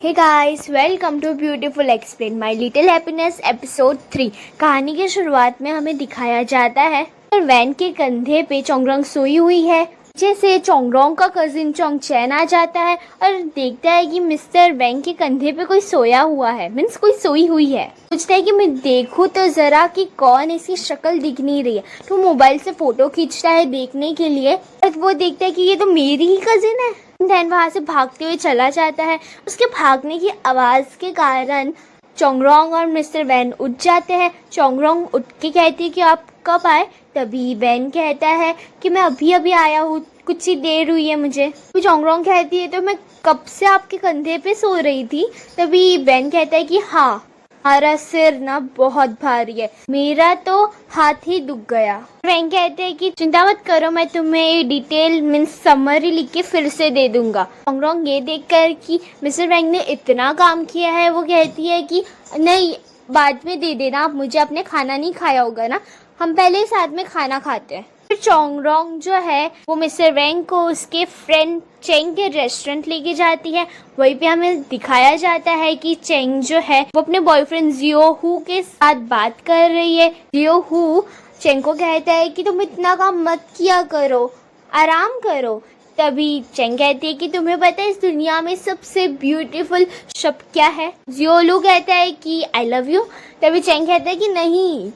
Hey guys, welcome to beautiful explain my little happiness episode 3। कहानी की शुरुआत में हमें दिखाया जाता है वैन के कंधे पे चोंगरोंग सोई हुई है। जैसे चोंगरोंग का कजिन चोंग चैन आ जाता है और देखता है कि मिस्टर वैंग के कंधे पे कोई सोया हुआ है, मीन्स कोई सोई हुई है। सोचता है कि मैं देखूं तो जरा कि कौन, इसकी शक्ल दिख नहीं रही है। तो मोबाइल से फोटो खींचता है देखने के लिए और वो देखता है कि ये तो मेरी ही कजिन है। देन वहाँ से भागते हुए चला जाता है। उसके भागने की आवाज़ के कारण चोंगरोंग और मिस्टर वैन उठ जाते हैं। चोंगरोंग उठ के कहती है कि आप कब आए? तभी वैन कहता है कि मैं अभी अभी आया हूँ, कुछ ही देर हुई है मुझे। तो चोंगरोंग कहती है तो मैं कब से आपके कंधे पे सो रही थी। तभी वैन कहता है कि हाँ, हमारा सिर ना बहुत भारी है, मेरा तो हाथ ही दुख गया। वैन कहते हैं कि चिंता मत करो, मैं तुम्हें डिटेल मीन्स समरी लिख के फिर से दे दूंगा। चोंगरोंग ये देखकर कि मिस्टर वैंग ने इतना काम किया है, वो कहती है कि नहीं, बाद में दे देना, आप मुझे अपने खाना नहीं खाया होगा ना, हम पहले साथ में खाना खाते हैं। फिर चोंगरोंग जो है वो मिस्टर वैंग को उसके फ्रेंड चेंग के रेस्टोरेंट लेके जाती है। वहीं पे हमें दिखाया जाता है कि चेंग जो है वो अपने बॉयफ्रेंड जियो हू के साथ बात कर रही है। जियो हू चेंग को कहता है कि तुम इतना काम मत किया करो, आराम करो। तभी चेंग कहती है कि तुम्हें पता है इस दुनिया में सबसे ब्यूटीफुल शब्द क्या है? जियो कहता है कि आई लव यू। तभी चेंग कहता है कि नहीं,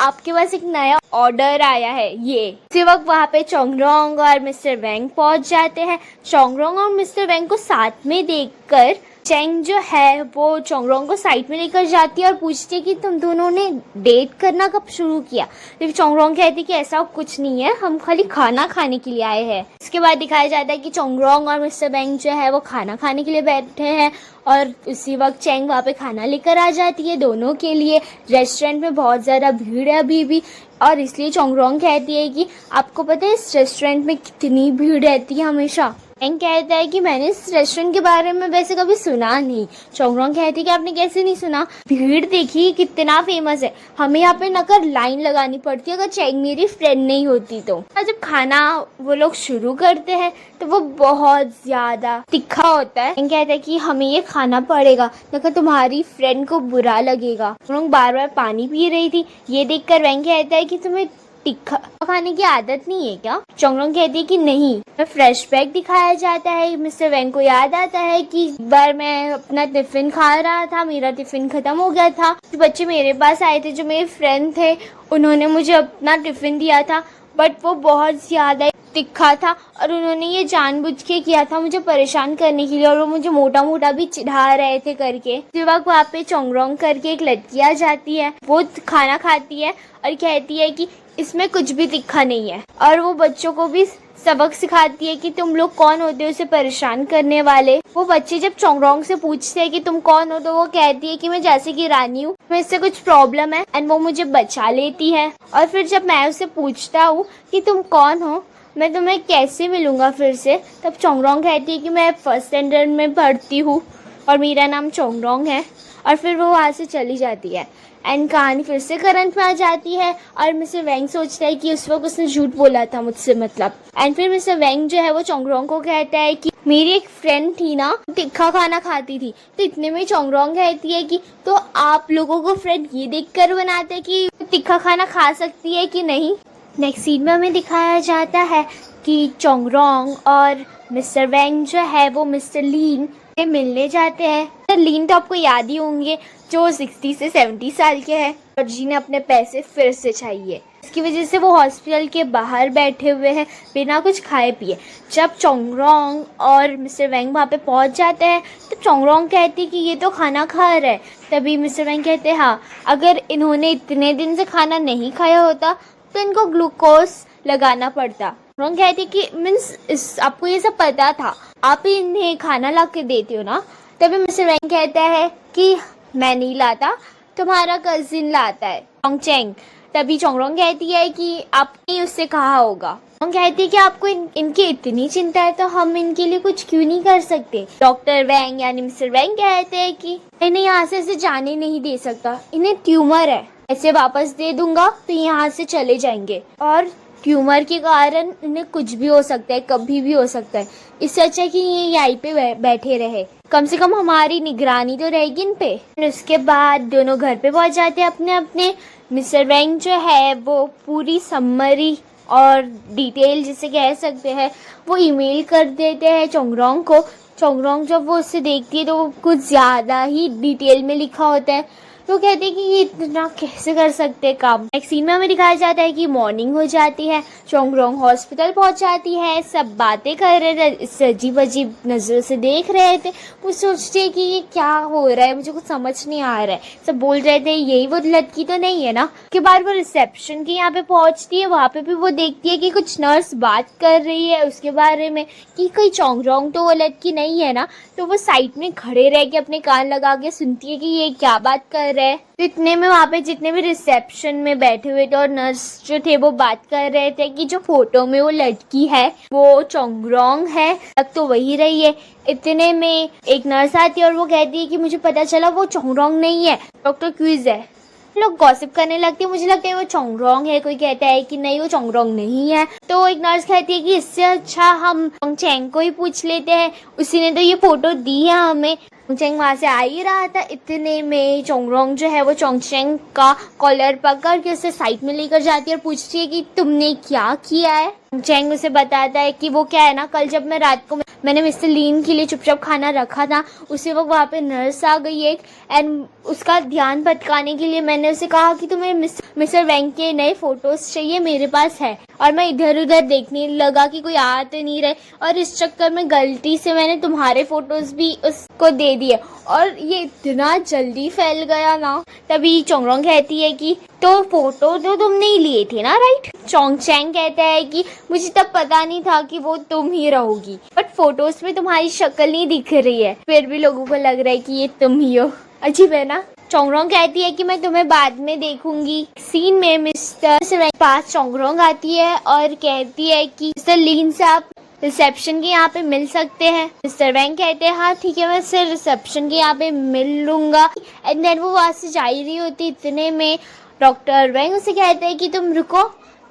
आपके पास एक नया ऑर्डर आया है। ये इसी वक्त वहाँ पे चोंगरोंग और मिस्टर वैंग पहुँच जाते हैं। चोंगरोंग और मिस्टर वैंग को साथ में देखकर चेंग जो है वो चोंगरोंग को साइड में लेकर जाती है और पूछती है कि तुम दोनों ने डेट करना कब शुरू किया। तो चोंगरोंग कहती है कि ऐसा कुछ नहीं है, हम खाली खाना खाने के लिए आए हैं। इसके बाद दिखाया जाता है कि चोंगरोंग और मिस्टर वैंग जो है वो खाना खाने के लिए बैठे हैं और उसी वक्त चेंग वहाँ पे खाना लेकर आ जाती है दोनों के लिए। रेस्टोरेंट में बहुत ज़्यादा भीड़ है अभी भी, और इसलिए चोंगरोंग कहती है कि आपको पता है इस रेस्टोरेंट में कितनी भीड़ रहती है हमेशा। चेंग कहता है कि मैंने इस रेस्टोरेंट के बारे में वैसे कभी सुना नहीं। चोंगरोंग कहती है कि आपने कैसे नहीं सुना, भीड़ देखिए कितना फेमस है, हमें यहाँ पे नकर लाइन लगानी पड़ती है अगर चेंग मेरी फ्रेंड नहीं होती तो। जब खाना वो लोग शुरू करते हैं तो वो बहुत ज्यादा तीखा होता है। चेंग कहता है कि हमें ये खाना पड़ेगा नकर तुम्हारी फ्रेंड को बुरा लगेगा। चोंगरोंग बार बार पानी पी रही थी। ये देखकर वैंग कहता है कि तुम्हें तीखा खाने की आदत नहीं है क्या? चोंगरोंग कहती है कि नहीं। फ्लैशबैक दिखाया जाता है। मिस्टर वैंग को याद आता है कि एक बार मैं अपना टिफिन खा रहा था, मेरा टिफिन खत्म हो गया था, तो बच्चे मेरे पास आए थे जो मेरे फ्रेंड थे, उन्होंने मुझे अपना टिफिन दिया था, बट वो बहुत ज्यादा तीखा था और उन्होंने ये जानबूझ के किया था मुझे परेशान करने के लिए, और वो मुझे मोटा मोटा भी चिढ़ा रहे थे करके। इस वक्त वहाँ पे चोंगरोंग करके एक लड़की आ जाती है। वो खाना खाती है और कहती है कि इसमें कुछ भी तीखा नहीं है, और वो बच्चों को भी सबक सिखाती है कि तुम लोग कौन होते हो उसे परेशान करने वाले। वो बच्चे जब चोंगरोंग से पूछते हैं कि तुम कौन हो, तो वो कहती है कि मैं जैसे कि रानी हूँ, मैं इससे कुछ प्रॉब्लम है, एंड वो मुझे बचा लेती है। और फिर जब मैं उससे पूछता हूँ कि तुम कौन हो, मैं तुम्हें कैसे मिलूंगा फिर से, तब चोंगरोंग कहती है कि मैं फर्स्ट स्टैंडर्ड में पढ़ती हूँ और मेरा नाम चोंगरोंग है, और फिर वो वहाँ से चली जाती है। एंड कहानी फिर से करंट में आ जाती है और मिस्टर वैंग सोचता है कि उस वक्त उसने झूठ बोला था मुझसे, मतलब। एंड फिर मिस्टर वैंग जो है वो चोंगरोंग को कहता है कि मेरी एक फ्रेंड थी ना, तीखा खाना खाती थी। तो इतने में चोंगरोंग कहती है कि तो आप लोगों को फ्रेंड ये देखकर बनाते हैं कि तीखा खाना खा सकती है कि नहीं। नेक्स्ट सीन में हमें दिखाया जाता है कि चोंगरोंग और मिस्टर वैंग जो है वो मिस्टर लीन से मिलने जाते हैं। लीन तो आपको याद ही होंगे, जो 60 से 70 साल के हैं और जिन्हें अपने पैसे फिर से चाहिए। इसकी वजह से वो हॉस्पिटल के बाहर बैठे हुए हैं बिना कुछ खाए पिए। जब चोंगरोंग और मिस्टर वैंग वहाँ पे पहुँच जाते हैं तो चोंगरोंग कहती है कि ये तो खाना खा रहा है। तभी मिस्टर वैंग कहते हैं हाँ, अगर इन्होंने इतने दिन से खाना नहीं खाया होता तो इनको ग्लूकोज लगाना पड़ता। चोंगरोंग कहती है कि मीन्स आपको ये सब पता था, आप ही इन्हें खाना ला के देते हो ना। तभी मिस्टर वैंग कहता है कि मैं नहीं लाता, तुम्हारा कजिन लाता है, चोंग चेंग। तभी चोंगरोंग कहती है कि आपने उससे कहा होगा। चोंग कहती है कि आपको इनकी इतनी चिंता है तो हम इनके लिए कुछ क्यों नहीं कर सकते। डॉक्टर वैंग यानी मिस्टर वैंग कहते हैं कि इन्हें यहाँ से ऐसे जाने नहीं दे सकता, इन्हें ट्यूमर है, ऐसे वापस दे दूंगा तो यहाँ से चले जाएंगे, और ट्यूमर के कारण इन्हें कुछ भी हो सकता है, कभी भी हो सकता है, इससे अच्छा कि ये यहीं पे बैठे रहे। कम से कम हमारी निगरानी तो रहेगी इन पे। उसके बाद दोनों घर पे पहुंच जाते हैं अपने अपने। मिस्टर वैंग जो है वो पूरी समरी और डिटेल जिसे कह सकते हैं वो ईमेल कर देते हैं चोंगरोंग को। चोंगरोंग जब वो उससे देखती है तो वो कुछ ज़्यादा ही डिटेल में लिखा होता है, तो कहते हैं कि ये इतना कैसे कर सकते हैं काम। नेक्स्ट सीन में हमें दिखाया जाता है कि मॉर्निंग हो जाती है, चोंगरोंग हॉस्पिटल पहुंच जाती है, सब बातें कर रहे थे, इससे अजीब अजीब नज़रों से देख रहे थे। वो सोचते हैं कि ये क्या हो रहा है, मुझे कुछ समझ नहीं आ रहा है। सब बोल रहे थे यही वो लड़की तो नहीं है ना। उसके बाद वो रिसेप्शन के यहाँ पे पहुंचती है, वहाँ पे भी वो देखती है कि कुछ नर्स बात कर रही है उसके बारे में कि कोई चोंगरोंग तो वो लड़की नहीं है ना। तो वो साइड में खड़े रह के अपने कान लगा के सुनती है कि ये क्या बात कर रहे हैं। तो इतने में वहाँ पे जितने भी रिसेप्शन में बैठे हुए थे और नर्स जो थे वो बात कर रहे थे कि जो फोटो में वो लड़की है वो चोंगरोंग है, तक तो वही रही है। इतने में एक नर्स आती है और वो कहती है कि मुझे पता चला वो चोंगरोंग नहीं है, डॉक्टर क्विज है। लोग गॉसिप करने लगते हैं, मुझे लगता है वो चोंगरोंग है, कोई कहता है कि नहीं वो चोंगरोंग नहीं है। तो एक नर्स कहती है कि इससे अच्छा हम चोंगचेंग को ही पूछ लेते हैं, उसी ने तो ये फोटो दी है हमें। चोंगचेंग वहाँ से आ ही रहा था, इतने में चोंगरोंग जो है वो चोंगचेंग का कॉलर पकड़ के उसे साइड में लेकर जाती है और पूछती है कि तुमने क्या किया है। चोंगचेंग उसे बताता है कि वो क्या है ना, कल जब मैं रात को मैंने मिस्टर लीन के लिए चुपचाप खाना रखा था, उसी वक्त वहाँ पे नर्स आ गई एक, एंड उसका ध्यान भटकाने के लिए मैंने उसे कहा कि तुम्हें मिस्टर वैंग के नए फोटोज चाहिए, मेरे पास है। और मैं इधर उधर देखने लगा कि कोई आ तो नहीं रहे, और इस चक्कर में गलती से मैंने तुम्हारे फोटोज भी उसको दे दिए और ये इतना जल्दी फैल गया ना। तभी चोंगरोंग कहती है कि तो फोटो तो तुमने ही लिए थे ना, राइट। चोंगचेंग कहता है कि मुझे तब पता नहीं था कि वो तुम ही रहोगी, बट फोटोज में तुम्हारी शक्ल नहीं दिख रही है, फिर भी लोगों को लग रहा है कि ये तुम ही हो। अजीब है ना। चोंगरोंग कहती है कि मैं तुम्हें बाद में देखूंगी। सीन में मिस्टर वैंग के पास चोंगरोंग आती है और कहती है कि मिस्टर लीन से आप रिसेप्शन के यहाँ पे मिल सकते हैं। मिस्टर वैंग कहते हैं हाँ ठीक है, मैं सिर्फ रिसेप्शन के यहाँ पे मिल लूंगा। एंड देन वो वहाँ से जा ही रही होती, इतने में डॉक्टर वैंग उसे कहते हैं कि तुम रुको,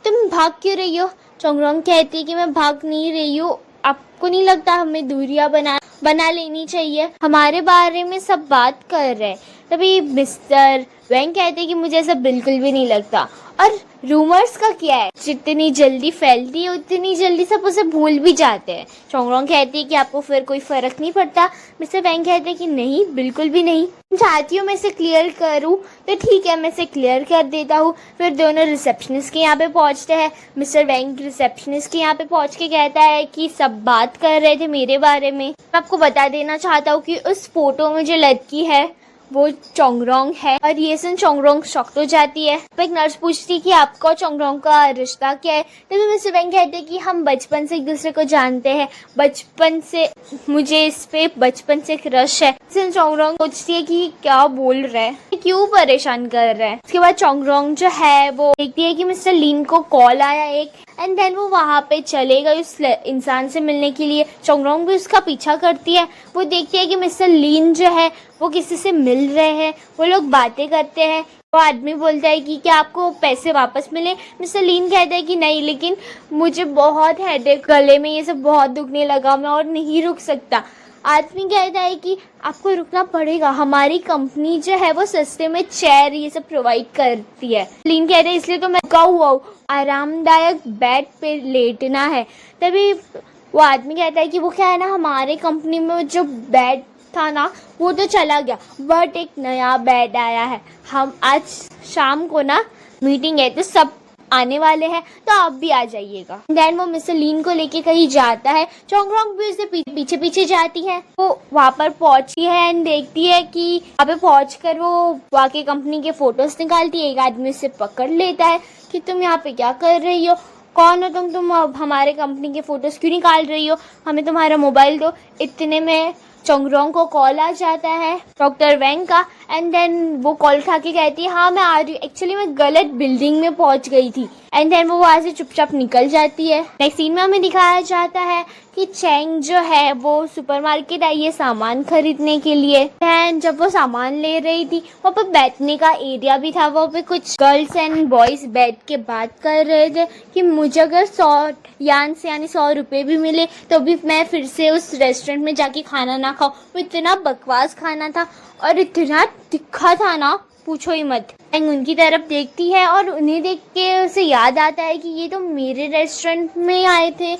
तुम भाग क्यों रही हो। चोंगरोंग कहती है कि मैं भाग नहीं रही हूँ, आपको नहीं लगता हमें दूरियां बना लेनी चाहिए, हमारे बारे में सब बात कर रहे हैं। तभी मिस्टर वैंग कहते हैं कि मुझे ऐसा बिल्कुल भी नहीं लगता। और रूमर्स का क्या है, जितनी जल्दी फैलती है उतनी जल्दी सब उसे भूल भी जाते हैं। चोंगरोंग कहती है कि आपको फिर कोई फर्क नहीं पड़ता। मिस्टर वैंग कहते हैं कि नहीं, बिल्कुल भी नहीं। चाहती हूँ मैं इसे क्लियर करूँ तो ठीक है, मैं इसे क्लियर कर देता हूँ। फिर दोनों रिसेप्शनिस्ट के यहाँ पे पहुँचते हैं। मिस्टर वैंग रिसेप्शनिस्ट के यहाँ पे पहुँच के कहता है कि सब बात कर रहे थे मेरे बारे में। मैं आपको बता देना चाहता हूँ कि उस फोटो में जो लड़की है वो चोंगरोंग है। और ये सुन चोंगरोंग शॉक हो जाती है। तो एक नर्स पूछती कि आपका चोंगरोंग का रिश्ता क्या है। तभी मिस्टर वैंग कहते हैं कि हम बचपन से एक दूसरे को जानते हैं, बचपन से मुझे इस पे बचपन से क्रश है। चोंगरोंग सोचती है कि क्या बोल रहा है, क्यों परेशान कर रहा है। उसके बाद चोंगरोंग जो है वो देखती है कि मिस्टर लीन को कॉल आया एक, एंड देन वो वहाँ पे चले गए उस इंसान से मिलने के लिए। चोंगरोंग भी उसका पीछा करती है। वो देखती है कि मिस्टर लीन जो है वो किसी से मिल रहे हैं, वो लोग बातें करते हैं। वो आदमी बोलता है कि क्या आपको पैसे वापस मिले। मिस्टर लीन कहता है कि नहीं, लेकिन मुझे बहुत हेडेक, गले में ये सब बहुत दुखने लगा, मैं और नहीं रुक सकता। आदमी कहता है कि आपको रुकना पड़ेगा, हमारी कंपनी जो है वो सस्ते में चेयर ये सब प्रोवाइड करती है। लीन कहते हैं इसलिए तो मैं रुका हुआ हूँ, आरामदायक बेड पे लेटना है। तभी वो आदमी कहता है कि वो क्या है ना, हमारे कंपनी में जो बेड था ना वो तो चला गया, बट एक नया बेड आया है। हम आज शाम को ना मीटिंग है तो सब आने वाले हैं, तो आप भी आ जाइएगा। देन वो मिस्टर लीन को लेके कहीं जाता है। चोंगरोंग भी उससे पीछे पीछे जाती है। वो वहाँ पर पहुंचती है एंड देखती है कि वहाँ पे पहुंचकर वो वहाँ के कंपनी के फोटोज निकालती है। एक आदमी उससे पकड़ लेता है कि तुम यहाँ पे क्या कर रही हो, कौन हो तुम अब हमारे कंपनी के फोटोज क्यों निकाल रही हो, हमें तुम्हारा मोबाइल दो। इतने में चोंगरोंग को कॉल आ जाता है डॉक्टर वैंग का, एंड देन वो कॉल उठा के कहती है हाँ मैं आ रही हूँ, एक्चुअली मैं गलत बिल्डिंग में पहुंच गई थी। एंड देन वो वहाँ से चुपचाप निकल जाती है। नेक्स्ट सीन में हमें दिखाया जाता है कि चैंग जो है वो सुपरमार्केट आई है सामान खरीदने के लिए। एंड जब वो सामान ले रही थी वहाँ पर बैठने का एरिया भी था, वहाँ पे कुछ गर्ल्स एंड बॉयज बैठ के बात कर रहे थे कि मुझे अगर 100 यान से यानी 100 रुपये भी मिले तो भी मैं फिर से उस रेस्टोरेंट में जाके खाना ना खाऊं। वो इतना बकवास खाना था और इतना तिखा था ना, पूछो ही मत। चैंग उनकी तरफ देखती है और उन्हें देख के उसे याद आता है कि ये तो मेरे रेस्टोरेंट में आए थे,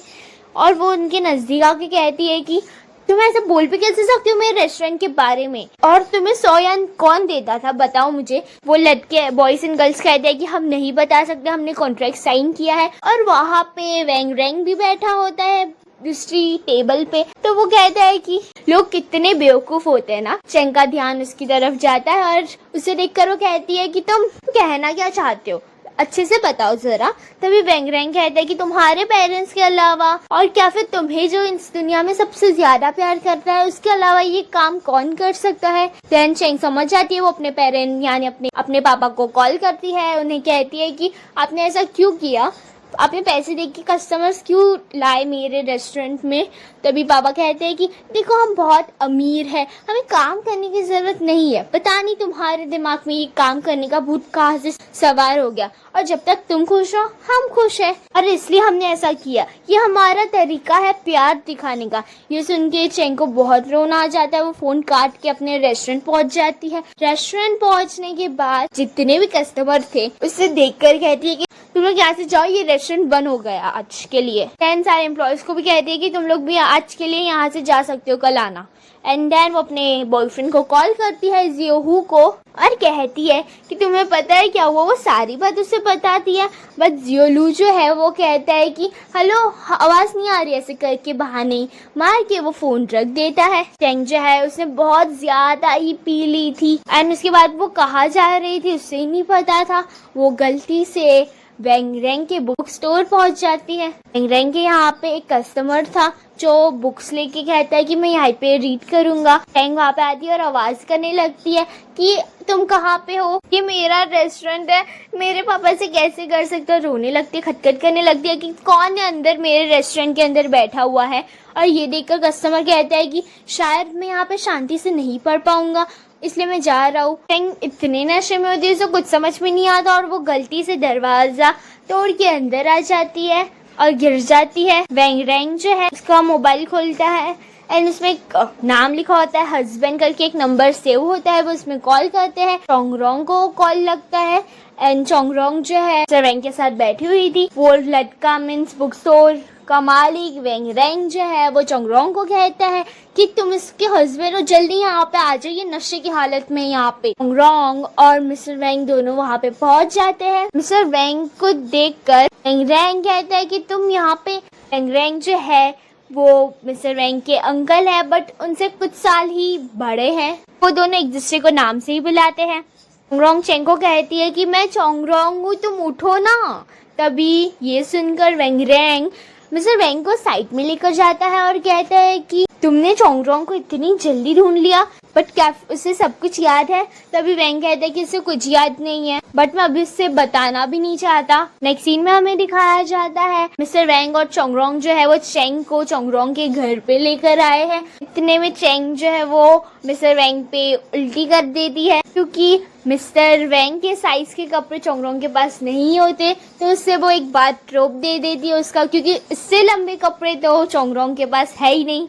और वो उनके नज़दीक आके कहती है कि तुम ऐसे बोल भी कैसे सकते हो मेरे रेस्टोरेंट के बारे में, और तुम्हें 100 यान कौन देता था बताओ मुझे। वो लड़के बॉयज एंड गर्ल्स कहते हैं कि हम नहीं बता सकते, हमने कॉन्ट्रैक्ट साइन किया है। और वहाँ पे वैंग रैंग भी बैठा होता है दूसरी टेबल पे, तो वो कहता है कि लोग कितने बेवकूफ होते हैं ना। चैंग का ध्यान उसकी तरफ जाता है और उसे देखकर वो कहती है कि तुम कहना क्या चाहते हो, अच्छे से बताओ जरा। तभी वैंग रैंग कहता है कि तुम्हारे पेरेंट्स के अलावा और क्या फिर तुम्हें जो इस दुनिया में सबसे ज्यादा प्यार करता है उसके अलावा ये काम कौन कर सकता है। देन चैंग समझ जाती है, वो अपने पेरेंट यानी अपने पापा को कॉल करती है, उन्हें कहती है कि आपने ऐसा क्यों किया, आपने पैसे दे के कस्टमर्स क्यों लाए मेरे रेस्टोरेंट में। तभी पापा कहते हैं कि देखो हम बहुत अमीर हैं, हमें काम करने की जरूरत नहीं है, पता नहीं तुम्हारे दिमाग में ये काम करने का भूत कहाँ से सवार हो गया, और जब तक तुम खुश हो हम खुश हैं और इसलिए हमने ऐसा किया, ये हमारा तरीका है प्यार दिखाने का। ये सुन के चैंग को बहुत रोना आ जाता है, वो फोन काट के अपने रेस्टोरेंट पहुंच जाती है। रेस्टोरेंट पहुंचने के बाद जितने भी कस्टमर थे उससे देखकर कहती है कि तुम लोग यहाँ से जाओ, ये रेस्टोरेंट बंद हो गया आज के लिए। देन सारे एम्प्लॉयज को भी कहती है कि तुम लोग भी आज के लिए यहाँ से जा सकते हो, कल आना। एंड देन वो अपने बॉयफ्रेंड को कॉल करती है जियोहू को और कहती है कि तुम्हें पता है क्या हुआ। वो सारी बात उसे बताती है, बट जियोलू जो है वो कहता है कि हेलो आवाज नहीं आ रही, ऐसे करके बहाने मार के वो फोन रख देता है। चैंग जो है उसने बहुत ज्यादा ही पी ली थी एंड उसके बाद वो कहाँ जा रही थी उससे ही नहीं पता था। वो गलती से वैंग रैंग के बुक स्टोर पहुंच जाती है। वैंग रैंग के यहाँ पे एक कस्टमर था जो बुक्स लेके कहता है कि मैं यहाँ पे रीड करूंगा। चैंग वहाँ पे आती है और आवाज करने लगती है कि तुम कहाँ पे हो, ये मेरा रेस्टोरेंट है, मेरे पापा से कैसे कर सकते हो। रोने लगती है, खटखट करने लगती है कि कौन है अंदर मेरे रेस्टोरेंट के अंदर बैठा हुआ है। और ये देखकर कस्टमर कहता है कि शायद मैं यहाँ पे शांति से नहीं पढ़ पाऊंगा, इसलिए मैं जा रहा हूँ। चैंग इतने नशे में होती है उसे कुछ समझ में नहीं आता और वो गलती से दरवाजा तोड़ के अंदर आ जाती है और गिर जाती है। वैंग रैंग जो है उसका मोबाइल खोलता है एंड उसमें एक नाम लिखा होता है हस्बैंड करके, एक नंबर सेव होता है, वो उसमें कॉल करते हैं। चोंगरोंग को कॉल लगता है एंड चोंगरोंग जो है सर वैंग के साथ बैठी हुई थी। वो लड़का मीन्स बुक स्टोर का मालिक वैंग रैंग जो है वो चोंगरोंग को कहता है कि तुम इसके हस्बैंड हो, जल्दी यहाँ पे आ जाइए, नशे की हालत में यहाँ पे। चोंगरोंग और मिस्टर वैंग दोनों वहाँ पे पहुँच जाते हैं। मिस्टर वैंग को देखकर वैंग रैंग कहता है कि तुम यहाँ पे। वैंग रैंग जो है वो मिस्टर वैंग के अंकल है बट उनसे कुछ साल ही बड़े हैं। वो दोनों एक दूसरे को नाम से ही बुलाते हैं। चोंगरोंग चैंग को कहती है कि मैं चोंगरोंग हूँ, तुम उठो ना। तभी ये सुनकर वैंग रैंग मिस्टर वैंग को साइड में लेकर जाता है और कहता है कि तुमने चोंगरोंग को इतनी जल्दी ढूंढ लिया, बट क्या उसे सब कुछ याद है। तभी वैंग कहता है कि उसे कुछ याद नहीं है, बट मैं अभी उससे बताना भी नहीं चाहता। नेक्स्ट सीन में हमें दिखाया जाता है मिस्टर वैंग और चोंगरोंग जो है वो चैंग को चोंगरोंग के घर पे लेकर आए हैं। इतने में चैंग जो है वो मिस्टर वैंग पे उल्टी कर देती है, क्योंकि मिस्टर वैंग के साइज के कपड़े चोंगरोंग के पास नहीं होते, तो उससे वो एक बात रोक दे देती है उसका, क्योंकि इससे लंबे कपड़े तो चोंगरोंग के पास है ही नहीं।